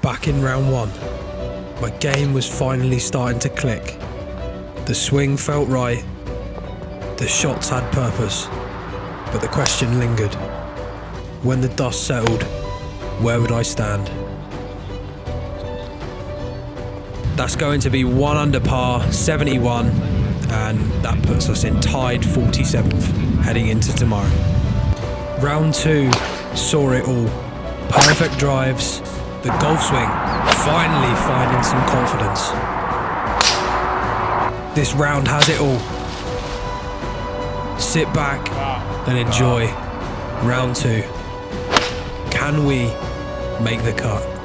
back in round one. My game was finally starting to click. The swing felt right. The shots had purpose. But the question lingered. When the dust settled, where would I stand? That's going to be 1 under par, 71, and that puts us in tied 47th, heading into tomorrow. Round 2 saw it all. Perfect drives, the golf swing finally finding some confidence. This round has it all. Sit back and enjoy round 2. Can we make the cut?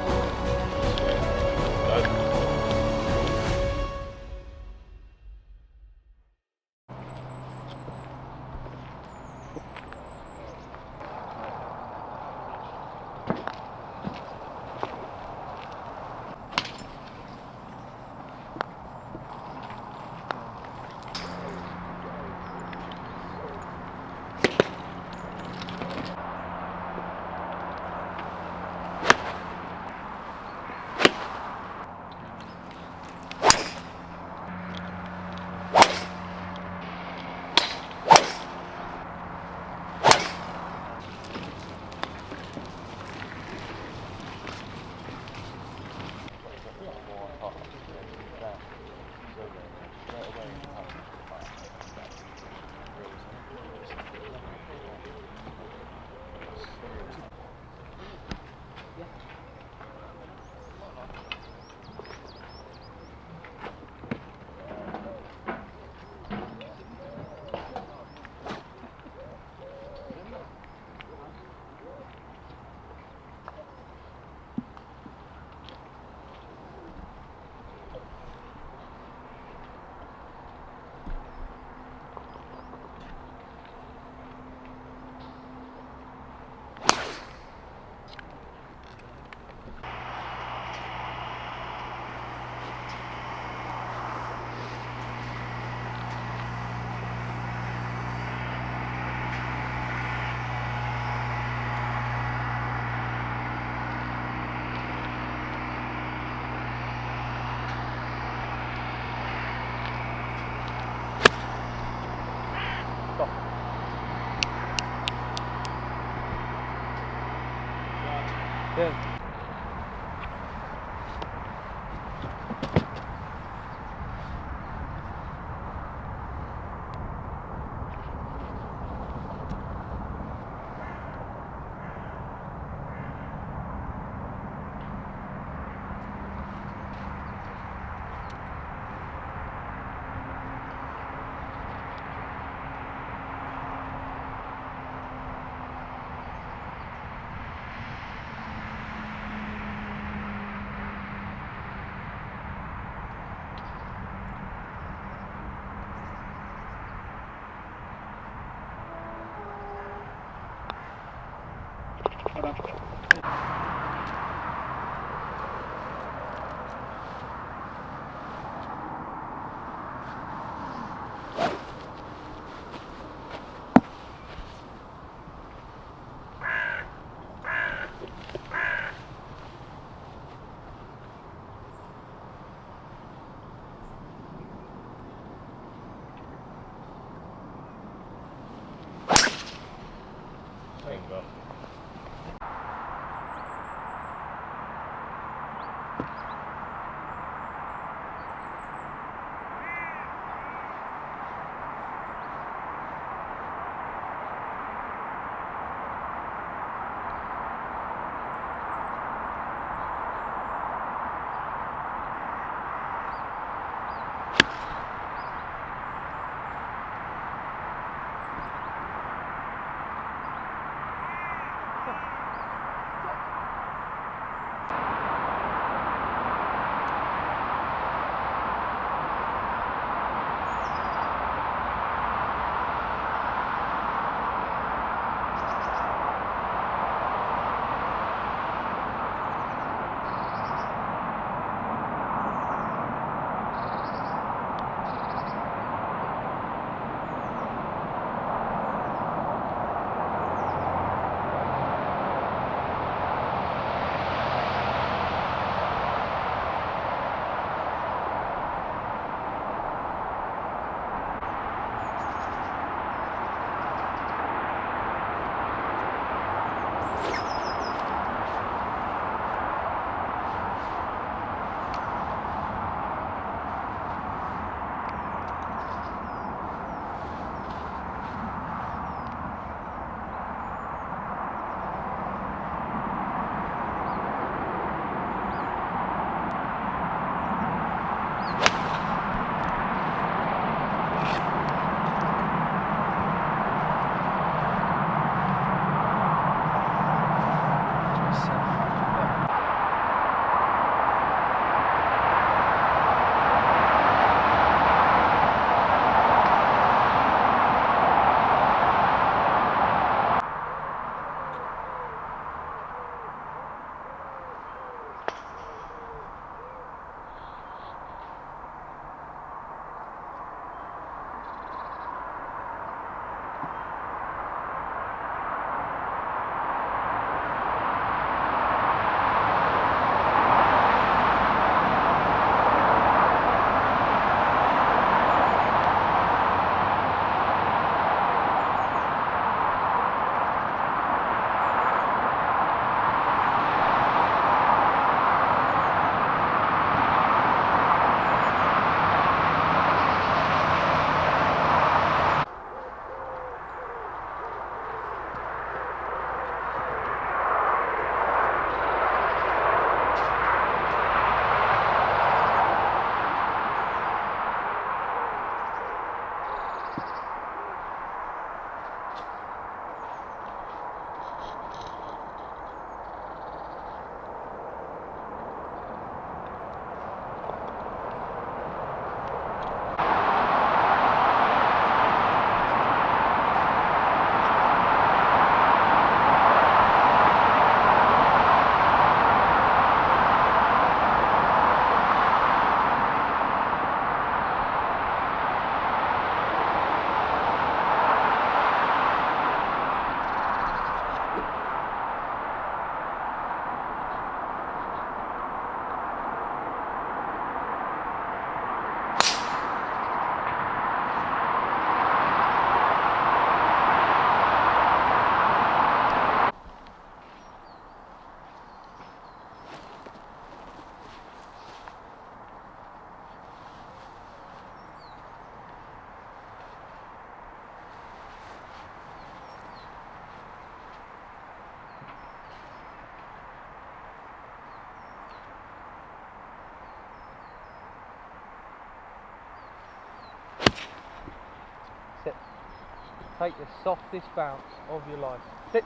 Take the softest bounce of your life. Sit.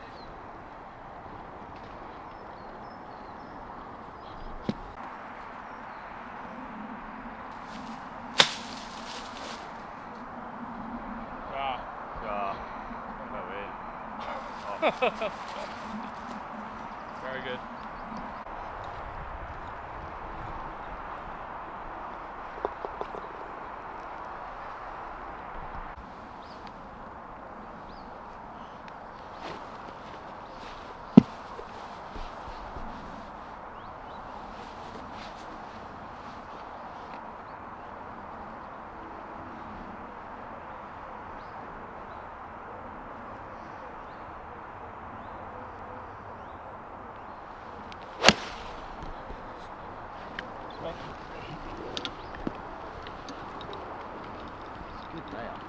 Very good. Good layout.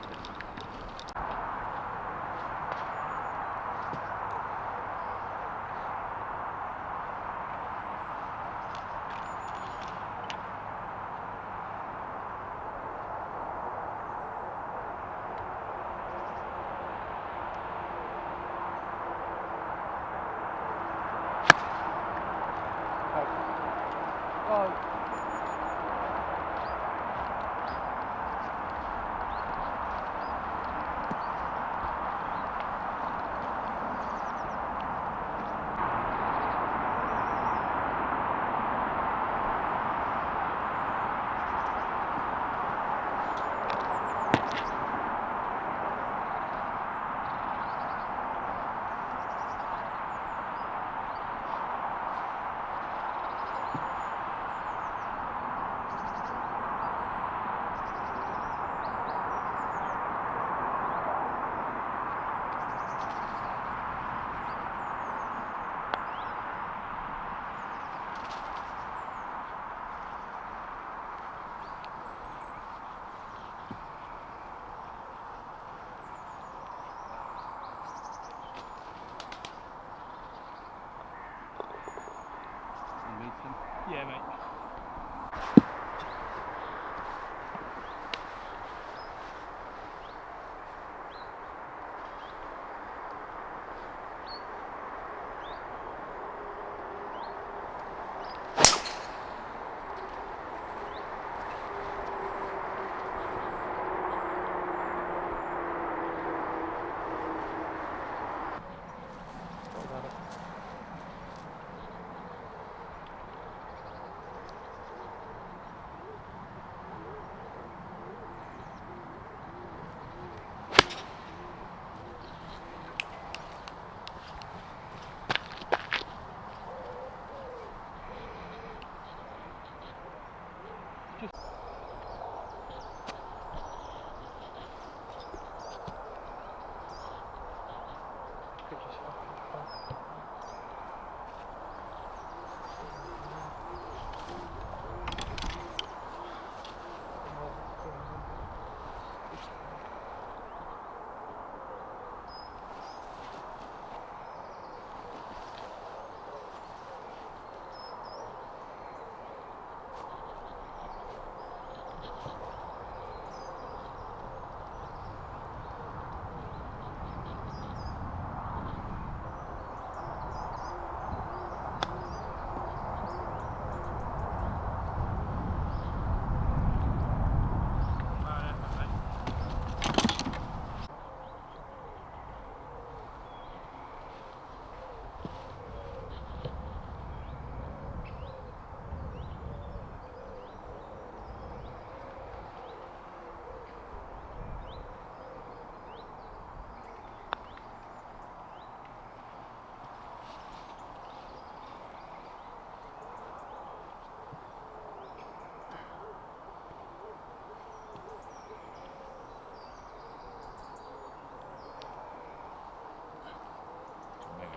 Oh. Yeah, mate.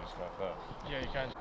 Just go first. Yeah, you can.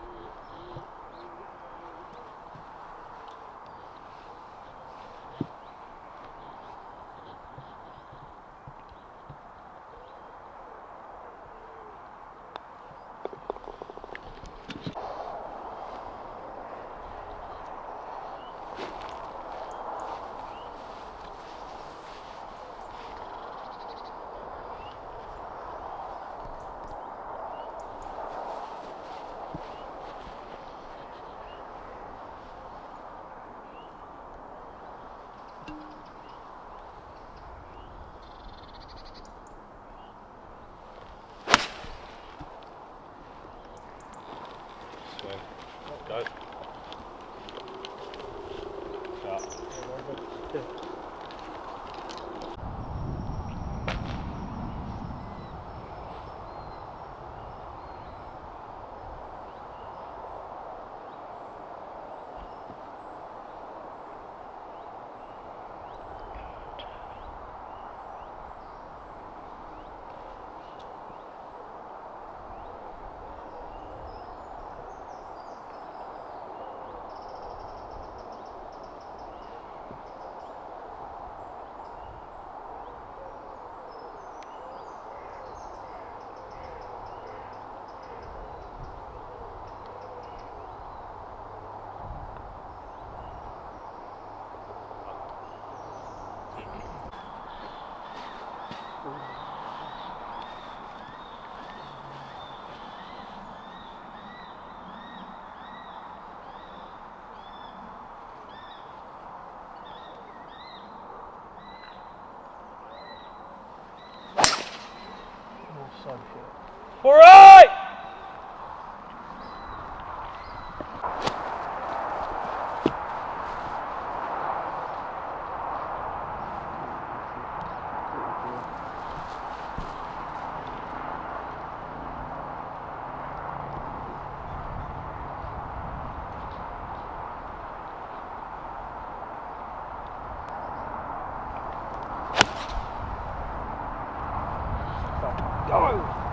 shit. All right! Go!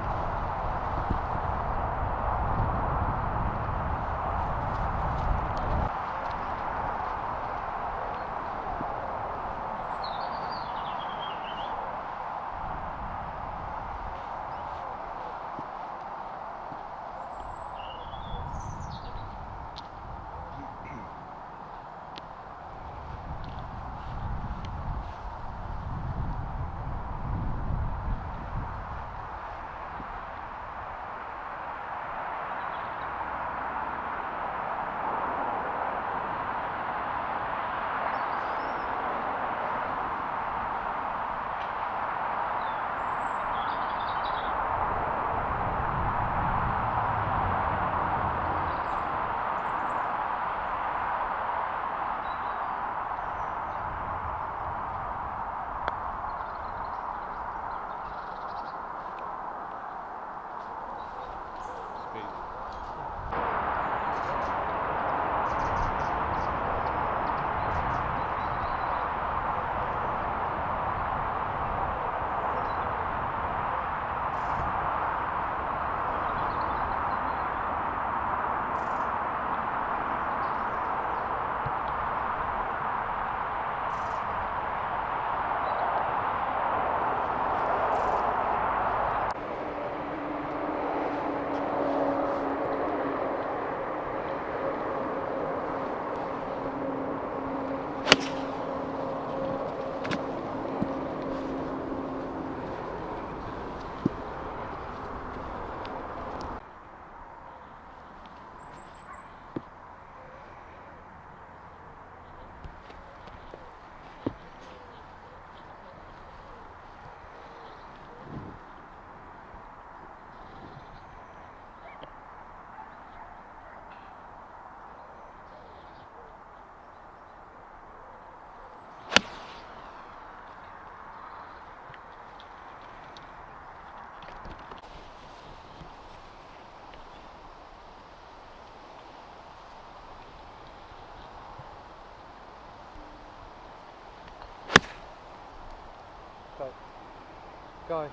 Go.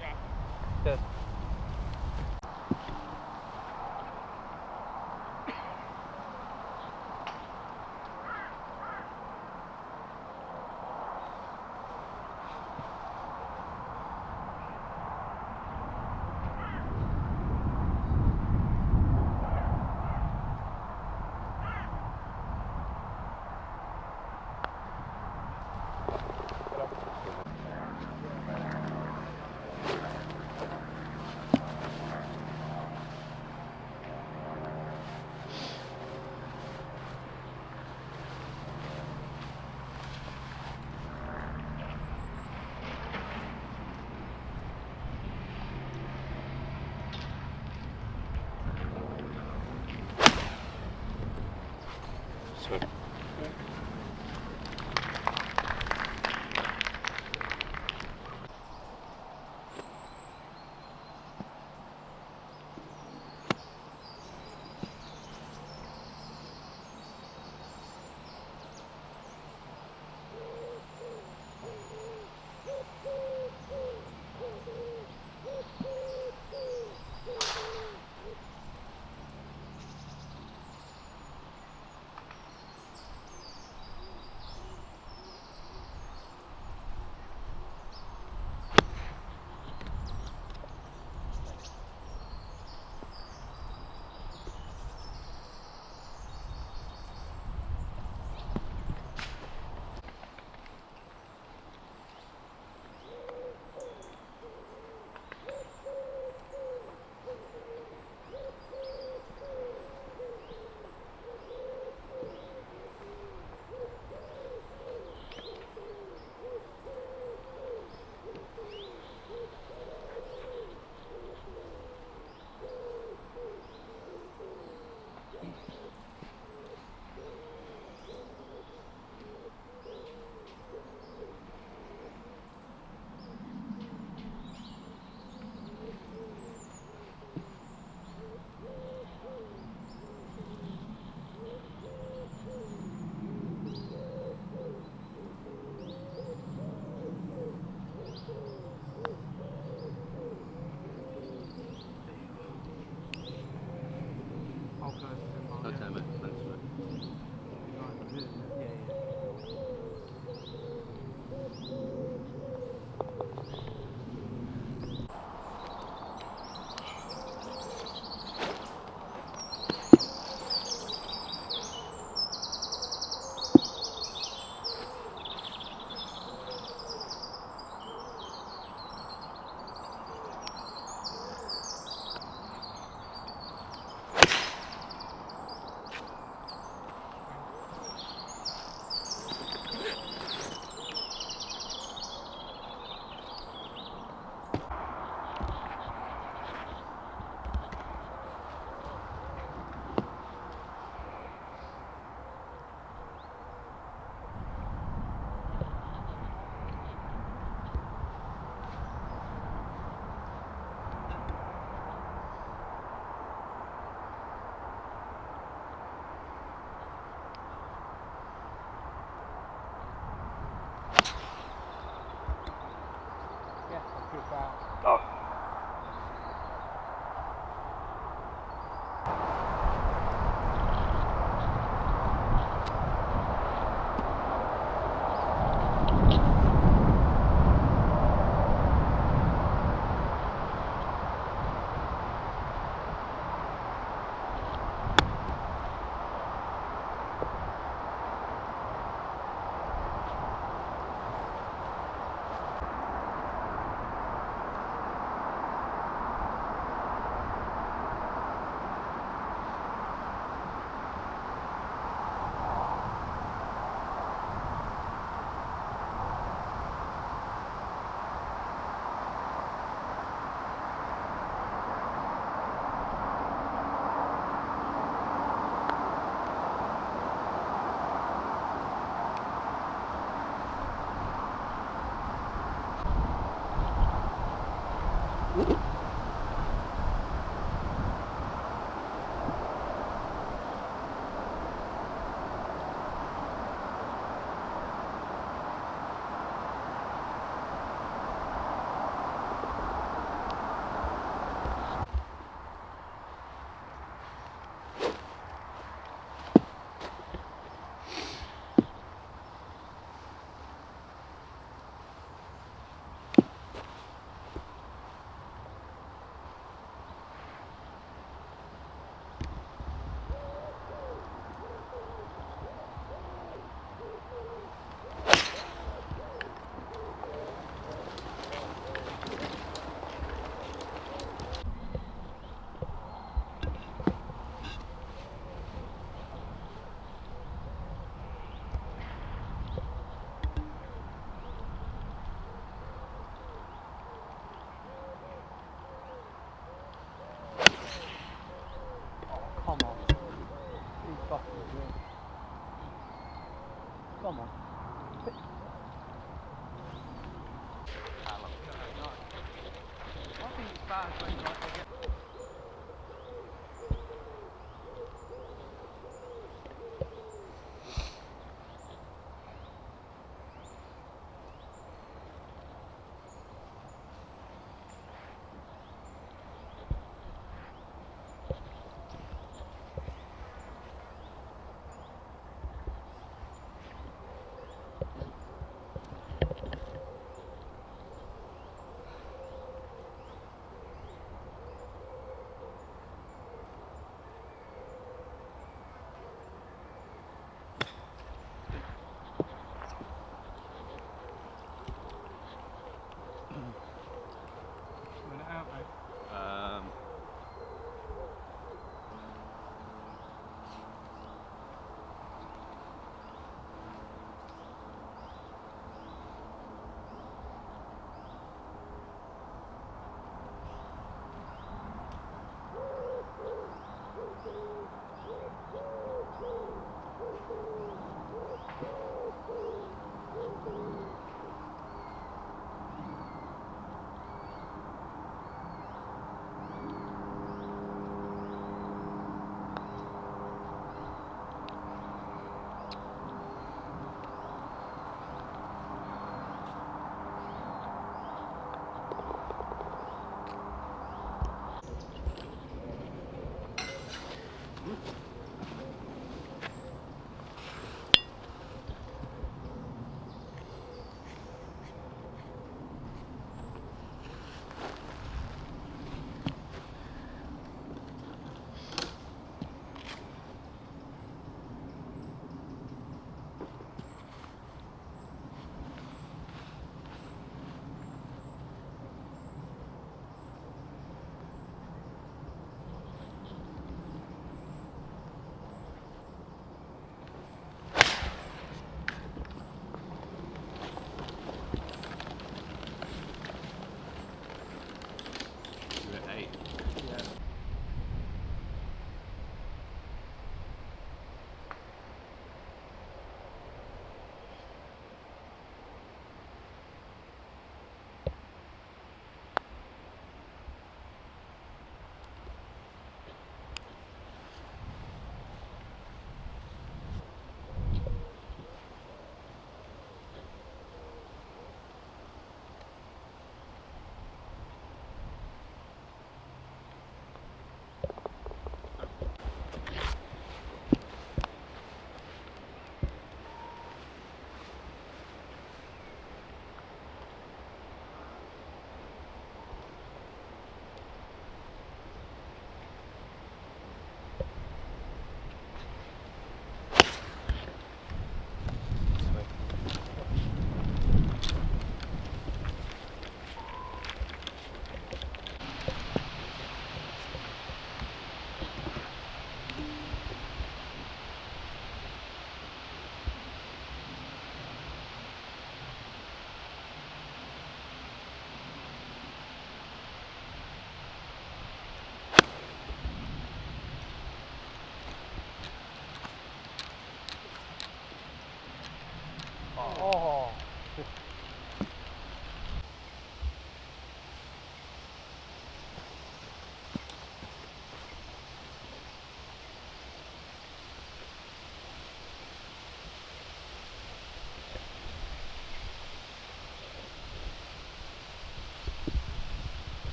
Yeah. Good. So.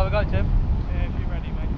we go, Tim? Yeah, if you're ready, mate.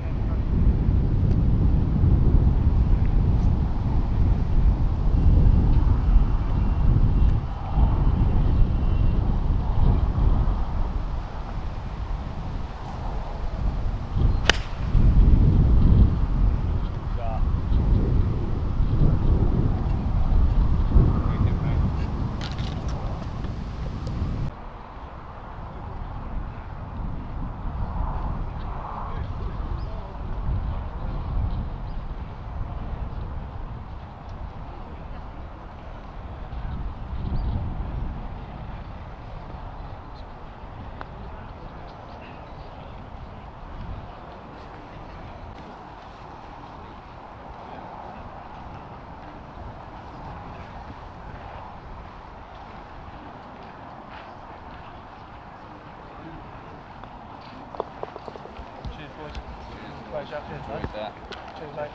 Cheers, mate.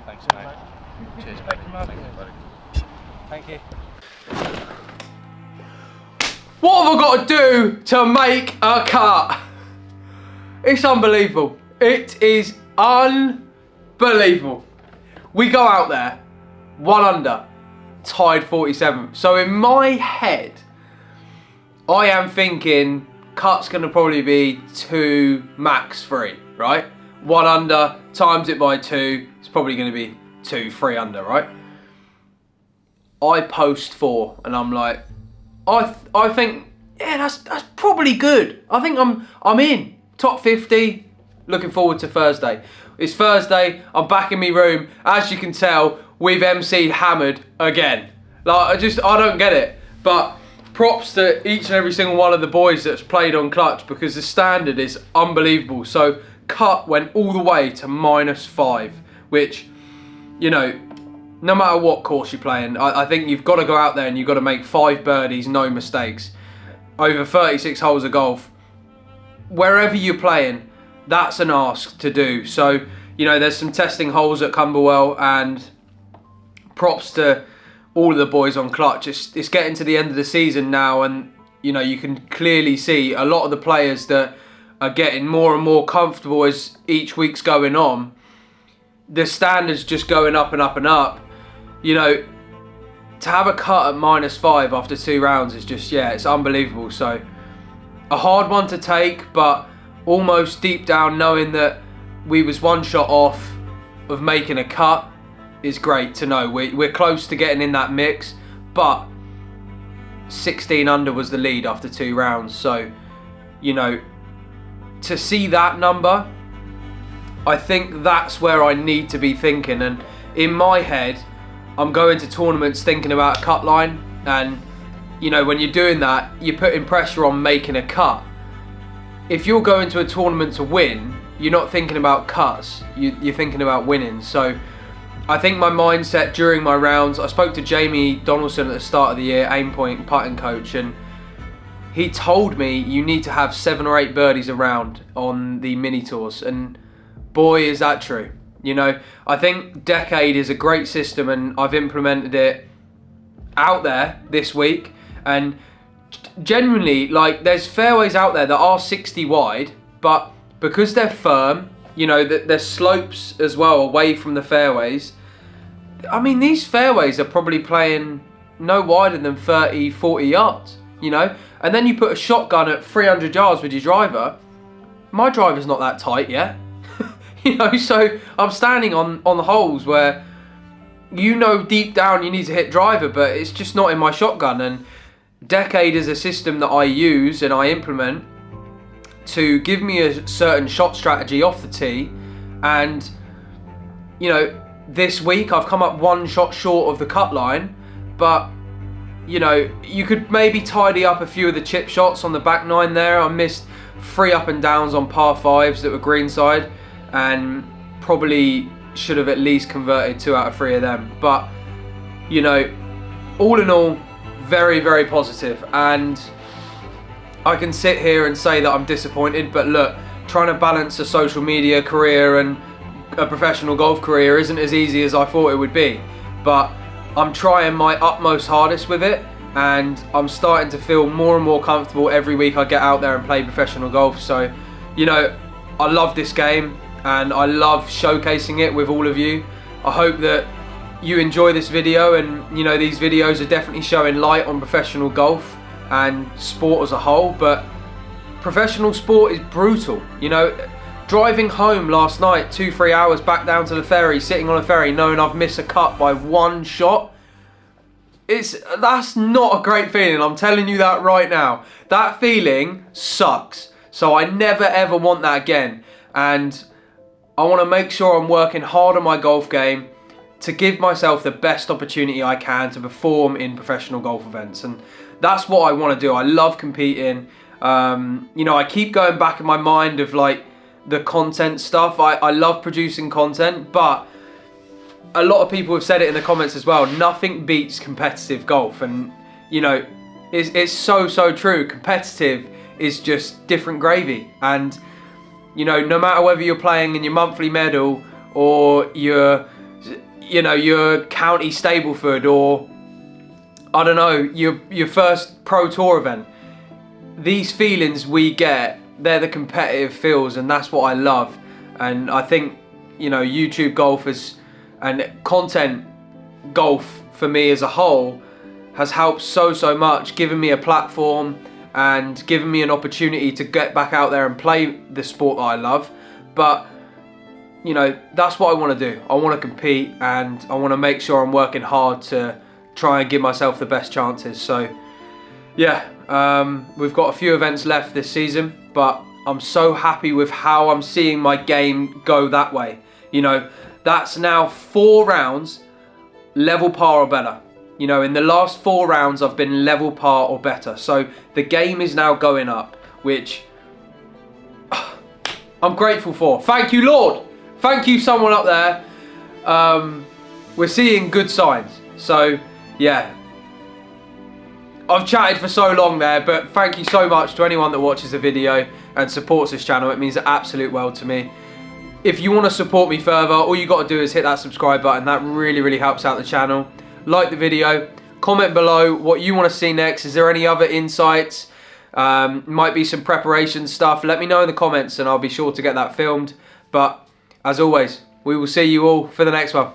Thanks, Cheers, mate. mate. Cheers, Thank you, buddy. mate. Thanks, buddy. Thank you. What have I got to do to make a cut? It's unbelievable. It is unbelievable. We go out there, 1 under, tied 47th. So in my head, I am thinking cut's going to probably be 2, max 3, right? 1 under, times it by 2, it's probably going to be 2, 3 under, right? I post 4 and I'm like, I think, yeah, that's probably good. I think I'm in top 50. Looking forward to Thursday. It's Thursday. I'm back in my room. As you can tell, we've MC'd hammered again. Like I don't get it. But props to each and every single one of the boys that's played on clutch because the standard is unbelievable. So cut went all the way to -5, which, you know, no matter what course you're playing, I think you've got to go out there and you've got to make 5 birdies, no mistakes. Over 36 holes of golf. Wherever you're playing, that's an ask to do. So, you know, there's some testing holes at Cumberwell and props to all of the boys on clutch. It's getting to the end of the season now and, you know, you can clearly see a lot of the players that are getting more and more comfortable as each week's going on. The standards just going up and up and up. You know, to have a cut at -5 after 2 rounds is just, yeah, it's unbelievable. So, a hard one to take, but almost deep down knowing that we was 1 shot off of making a cut is great to know. We're close to getting in that mix, but 16 under was the lead after 2 rounds. So, you know, to see that number, I think that's where I need to be thinking. And in my head, I'm going to tournaments thinking about a cut line, and you know, when you're doing that, you're putting pressure on making a cut. If you're going to a tournament to win, you're not thinking about cuts, you're thinking about winning. So I think my mindset during my rounds, I spoke to Jamie Donaldson at the start of the year, Aimpoint putting coach, and he told me you need to have 7 or 8 birdies around on the mini tours, and boy is that true. You know, I think Decade is a great system and I've implemented it out there this week, and genuinely, like, there's fairways out there that are 60 wide, but because they're firm, you know, there's slopes as well away from the fairways. I mean, these fairways are probably playing no wider than 30, 40 yards, you know, and then you put a shotgun at 300 yards with your driver. My driver's not that tight yet. You know, so I'm standing on the holes where, you know, deep down you need to hit driver, but it's just not in my shotgun. And Decade is a system that I use and I implement to give me a certain shot strategy off the tee. And, you know, this week I've come up 1 shot short of the cut line, but, you know, you could maybe tidy up a few of the chip shots on the back 9 there. I missed 3 up and downs on par 5s that were greenside, and probably should have at least converted 2 out of 3 of them. But, you know, all in all, very, very positive. And I can sit here and say that I'm disappointed, but look, trying to balance a social media career and a professional golf career isn't as easy as I thought it would be. But I'm trying my utmost hardest with it, and I'm starting to feel more and more comfortable every week I get out there and play professional golf. So, you know, I love this game and I love showcasing it with all of you. I hope that you enjoy this video, and you know, these videos are definitely showing light on professional golf and sport as a whole, but professional sport is brutal. You know, driving home last night 2-3 hours back down to the ferry, sitting on a ferry knowing I've missed a cut by one shot, that's not a great feeling. I'm telling you that right now. That feeling sucks. So I never ever want that again, and I want to make sure I'm working hard on my golf game to give myself the best opportunity I can to perform in professional golf events, and that's what I want to do. I love competing. You know, I keep going back in my mind of like the content stuff. I love producing content, but a lot of people have said it in the comments as well. Nothing beats competitive golf, and you know, it's so true. Competitive is just different gravy, and you know, no matter whether you're playing in your monthly medal or your county Stableford, or I don't know, your first pro tour event, these feelings we get, they're the competitive feels, and that's what I love. And I think, you know, YouTube golfers and content golf for me as a whole has helped so much, giving me a platform and giving me an opportunity to get back out there and play the sport that I love. But you know, that's what I want to do. I want to compete, and I want to make sure I'm working hard to try and give myself the best chances. So yeah, we've got a few events left this season, but I'm so happy with how I'm seeing my game go that way. You know, that's now 4 rounds level par or better. You know, in the last 4 rounds I've been level par or better. So the game is now going up, which I'm grateful for. Thank you, Lord. Thank you, someone up there. We're seeing good signs. So yeah, I've chatted for so long there, but thank you so much to anyone that watches the video and supports this channel. It means the absolute world to me. If you want to support me further, all you got to do is hit that subscribe button. That really helps out the channel. Like the video, comment below what you want to see next. Is there any other insights? Might be some preparation stuff. Let me know in the comments and I'll be sure to get that filmed. But as always, we will see you all for the next one.